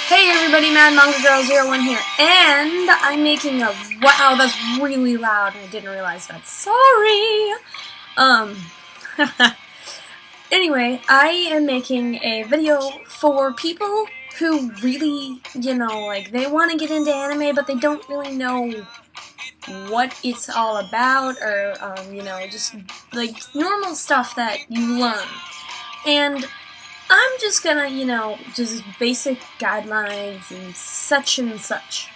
Hey everybody, Mad Manga Girl 01 here, and I'm making a wow, that's really loud, and I didn't realize that. Sorry! Anyway, I am making a video for people who really, like, they want to get into anime, but they don't really know what it's all about, or, just, like, normal stuff that you learn. And I'm just gonna, just basic guidelines and such and such.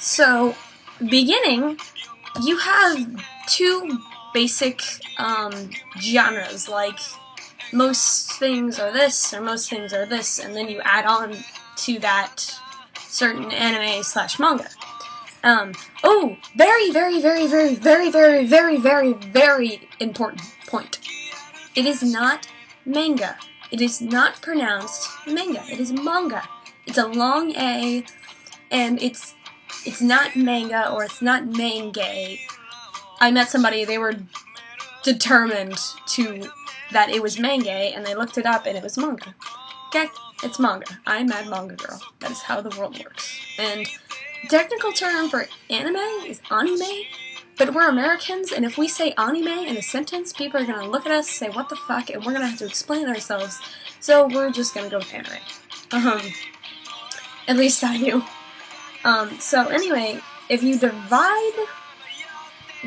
So, beginning, you have two basic, genres, like, most things are this, or most things are this, and then you add on to that certain anime slash manga. Oh, very, very, very, very, very, very, very, very, very important point. It is not manga. It is not pronounced manga. It is manga. It's a long A, and it's not manga, or it's not manga. I met somebody, they were determined that it was manga, and they looked it up, and it was manga. Okay? It's manga. I'm Mad Manga Girl. That is how the world works. And the technical term for anime is anime, but we're Americans, and if we say anime in a sentence, people are gonna look at us, say, what the fuck, and we're gonna have to explain ourselves, so we're just gonna go with anime. At least I do. So anyway, if you divide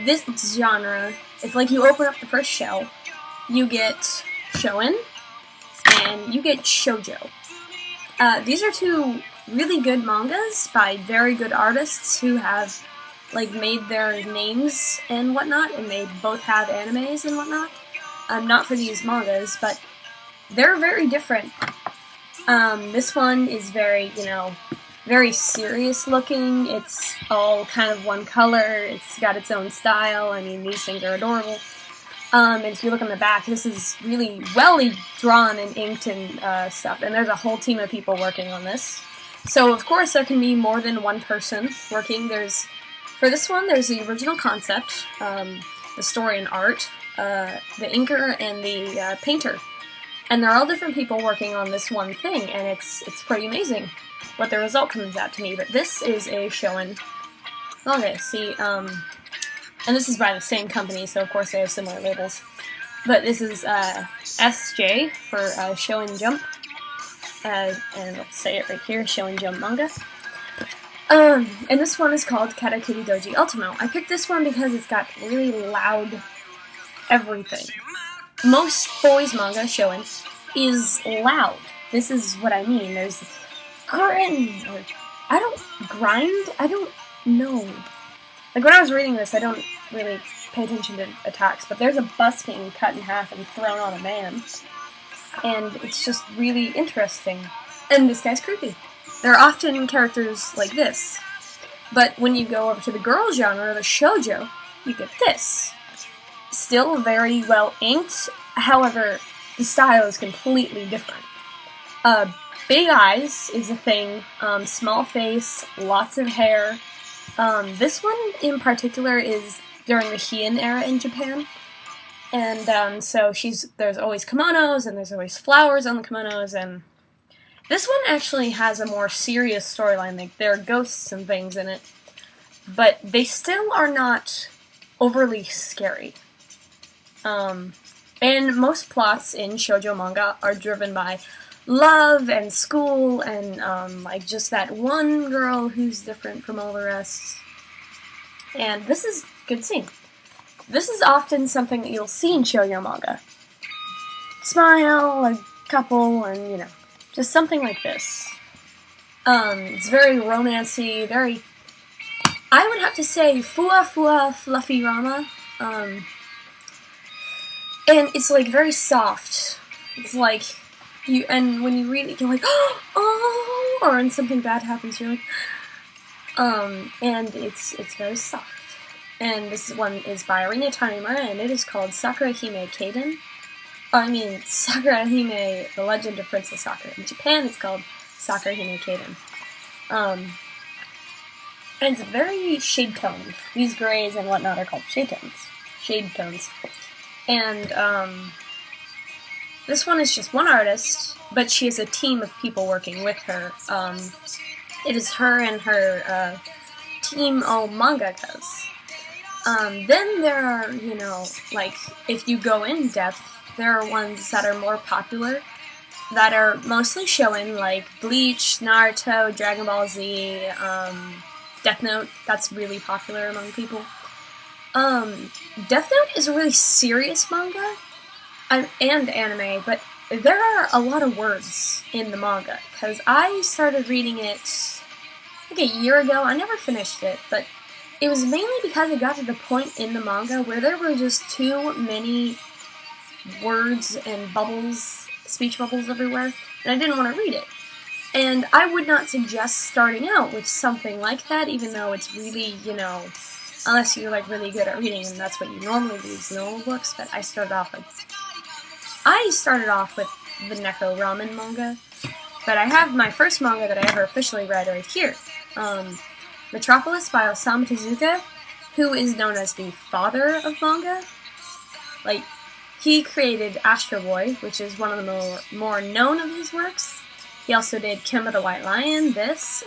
this genre, if, like, you open up the first shell, you get shonen, and you get shoujo. These are two really good mangas by very good artists who have, like, made their names and whatnot, and they both have animes and whatnot. Not for these mangas, but they're very different. This one is very, very serious looking. It's all kind of one color. It's got its own style. I mean, these things are adorable. And if you look on the back, this is really well drawn and inked and stuff, and there's a whole team of people working on this. So, of course, there can be more than one person working. For this one, there's the original concept, the story and art, the inker, and the painter. And they're all different people working on this one thing, and it's pretty amazing what the result comes out to me. But this is a shonen manga. See, and this is by the same company, so of course they have similar labels. But this is SJ for Shonen Jump. And let's say it right here, Shonen Jump manga. And this one is called Karakiri Doji Ultimo. I picked this one because it's got really loud everything. Most boys manga, shonen, is loud. This is what I mean. There's grind, or I don't know. Like, when I was reading this, I don't really pay attention to attacks, but there's a bus being cut in half and thrown on a man. And it's just really interesting. And this guy's creepy. There are often characters like this. But when you go over to the girl genre, the shoujo, you get this. Still very well inked, however, the style is completely different. Big eyes is a thing, small face, lots of hair. This one in particular is during the Heian era in Japan. And so there's always kimonos, and there's always flowers on the kimonos, and this one actually has a more serious storyline. Like, there are ghosts and things in it, but they still are not overly scary. And most plots in shoujo manga are driven by love and school and, like, just that one girl who's different from all the rest. And this is good scene. This is often something that you'll see in shoujo manga. Smile, a couple, and, just something like this. It's very romancy, very, I would have to say, fua fluffy rama. And it's, like, very soft. It's like, and when you read it, you're like, oh, or when something bad happens, you're like, and it's very soft. And this one is by Arina Tanimura, and it is called Sakura Hime Kaden. Sakura Hime, The Legend of Princess Sakura. In Japan, it's called Sakura Hime Kaden. And it's very shade-toned. These grays and whatnot are called shade tones. And, This one is just one artist, but she has a team of people working with her. It is her and her team of mangakas. Then there are, you know, like, if you go in depth, there are ones that are more popular, that are mostly shown, like Bleach, Naruto, Dragon Ball Z, Death Note. That's really popular among people. Death Note is a really serious manga, and anime, but there are a lot of words in the manga, because I started reading it like a year ago. I never finished it, but it was mainly because it got to the point in the manga where there were just too many words and bubbles, speech bubbles everywhere, and I didn't want to read it. And I would not suggest starting out with something like that, even though it's really, you know, unless you're like really good at reading and that's what you normally read, normal books, but I started off with the Neko Ramen manga, but I have my first manga that I ever officially read right here. Metropolis by Osamu Tezuka, who is known as the father of manga. Like, he created Astro Boy, which is one of the more known of his works. He also did Kimba the White Lion, this.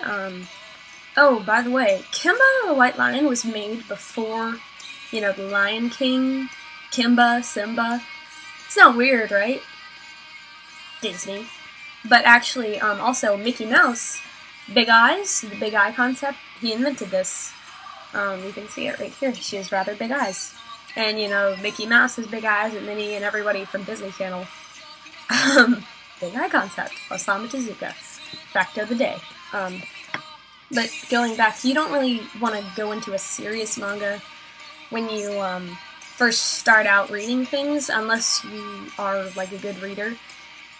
Oh, by the way, Kimba the White Lion was made before, you know, the Lion King, Kimba, Simba. It's not weird, right? Disney. But actually, also Mickey Mouse, big eyes, the big eye concept, he invented this. You can see it right here. She has rather big eyes. And, you know, Mickey Mouse has big eyes, and Minnie and everybody from Disney Channel. Big eye concept. Osamu Tezuka. Fact of the day. But going back, you don't really want to go into a serious manga when you first start out reading things, unless you are like a good reader.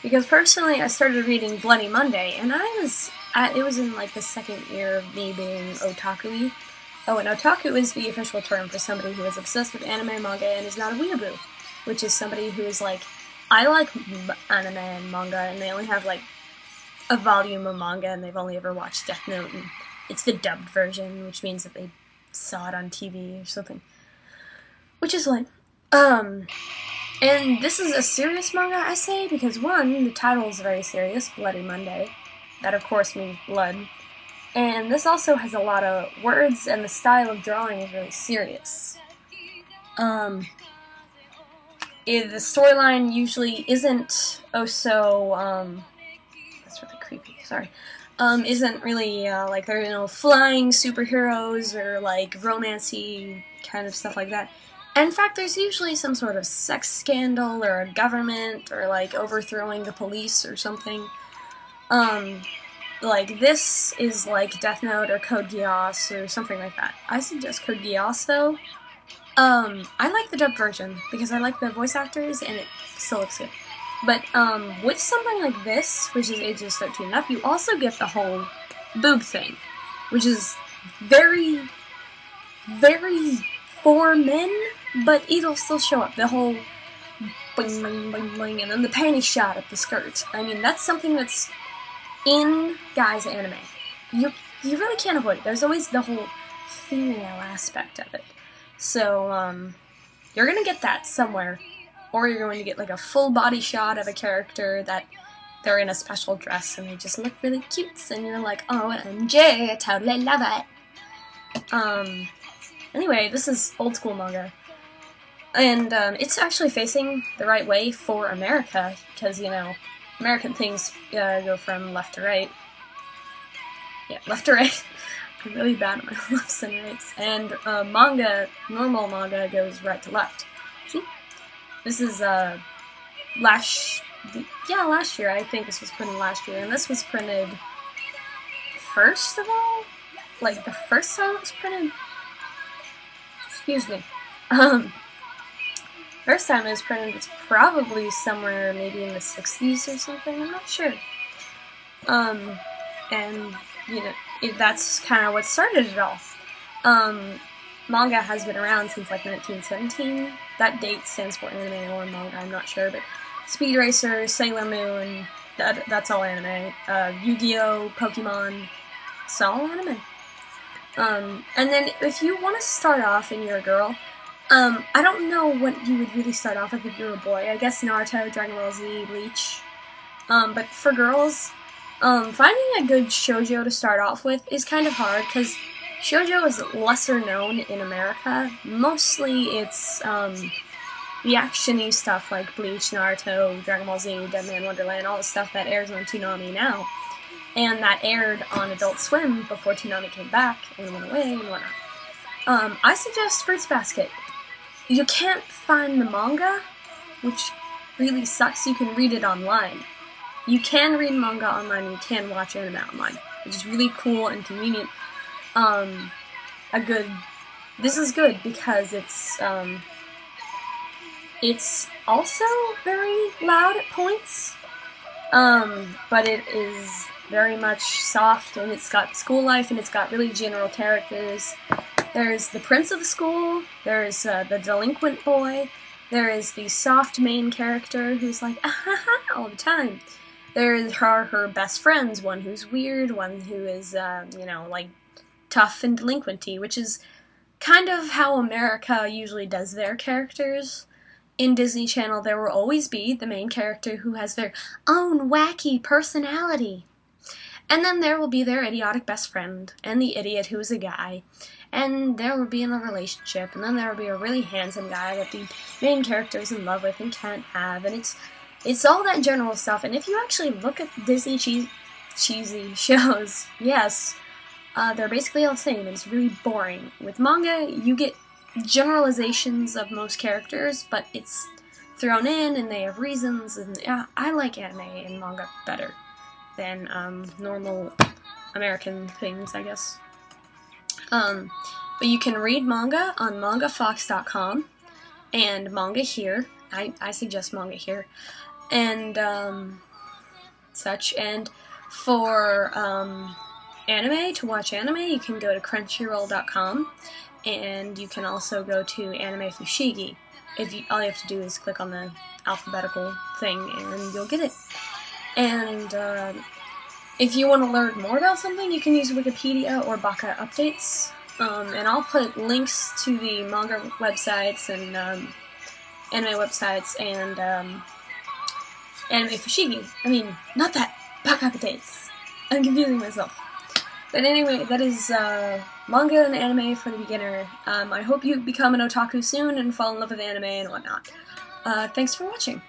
Because personally, I started reading Bloody Monday, and it was in like the second year of me being otaku-y. Oh, and otaku is the official term for somebody who is obsessed with anime manga and is not a weeaboo, which is somebody who is like, I like anime and manga, and they only have like a volume of manga, and they've only ever watched Death Note, and it's the dubbed version, which means that they saw it on TV or something. Which is like, and this is a serious manga, I say, because one, the title is very serious, Bloody Monday. That, of course, means blood. And this also has a lot of words, and the style of drawing is really serious. The storyline usually isn't that's really creepy, sorry. Isn't really, like, there are no flying superheroes or, like, romancy kind of stuff like that. And in fact, there's usually some sort of sex scandal or a government or, like, overthrowing the police or something. Like, this is like Death Note or Code Geass or something like that. I suggest Code Geass, though. I like the dubbed version because I like the voice actors and it still looks good. But, with something like this, which is ages 13 and up, you also get the whole boob thing, which is very, very for men, but it'll still show up. The whole bling, bling, bling, bling, and then the panty shot of the skirt. I mean, that's something that's in guys' anime. You really can't avoid it. There's always the whole female aspect of it. So, you're gonna get that somewhere. Or you're going to get like a full body shot of a character that they're in a special dress and they just look really cute, and you're like, oh, MJ, I totally love it. Anyway, this is old school manga. And, it's actually facing the right way for America, because, you know, American things go from left to right. Yeah, left to right. I'm really bad at my lefts and rights. And normal manga goes right to left. See? This is last year. I think this was printed last year, and this was printed first of all, like the first time it was printed. Excuse me. First time it was printed was probably somewhere maybe in the 60s or something. I'm not sure. And you know, that's kind of what started it all. Manga has been around since like 1917. That date stands for anime or manga, I'm not sure, but Speed Racer, Sailor Moon, that's all anime. Yu-Gi-Oh!, Pokemon, it's all anime. And then if you want to start off and you're a girl, I don't know what you would really start off with if you're a boy. I guess Naruto, Dragon Ball Z, Bleach. But for girls, finding a good shoujo to start off with is kind of hard, because shoujo is lesser known in America. Mostly it's, reaction-y stuff like Bleach, Naruto, Dragon Ball Z, Dead Man Wonderland, all the stuff that airs on Toonami now. And that aired on Adult Swim before Toonami came back and went away and whatnot. I suggest Fruits Basket. You can't find the manga, which really sucks. You can read it online. You can read manga online, and you can watch anime online, which is really cool and convenient. This is good because it's also very loud at points, but it is very much soft, and it's got school life, and it's got really general characters. There's the prince of the school, there's the delinquent boy, there is the soft main character who's like, ah-ha-ha, all the time. There are her best friends, one who's weird, one who is, like, tough and delinquenty, which is kind of how America usually does their characters. In Disney Channel, there will always be the main character who has their own wacky personality. And then there will be their idiotic best friend, and the idiot who is a guy. And there will be in a relationship, and then there will be a really handsome guy that the main character is in love with and can't have, and it's all that general stuff. And if you actually look at Disney cheesy shows, yes, they're basically all the same, and it's really boring. With manga, you get generalizations of most characters, but it's thrown in, and they have reasons, and I like anime and manga better than normal American things, I guess. But you can read manga on MangaFox.com and Manga Here. I suggest Manga Here. And such. And for anime, to watch anime, you can go to Crunchyroll.com, and you can also go to Anime Fushigi. All you have to do is click on the alphabetical thing, and you'll get it. And if you want to learn more about something, you can use Wikipedia or Baka Updates. And I'll put links to the manga websites and anime websites and Anime Fushigi. I mean, not that. Baka Updates. I'm confusing myself. But anyway, that is manga and anime for the beginner. I hope you become an otaku soon and fall in love with anime and whatnot. Thanks for watching.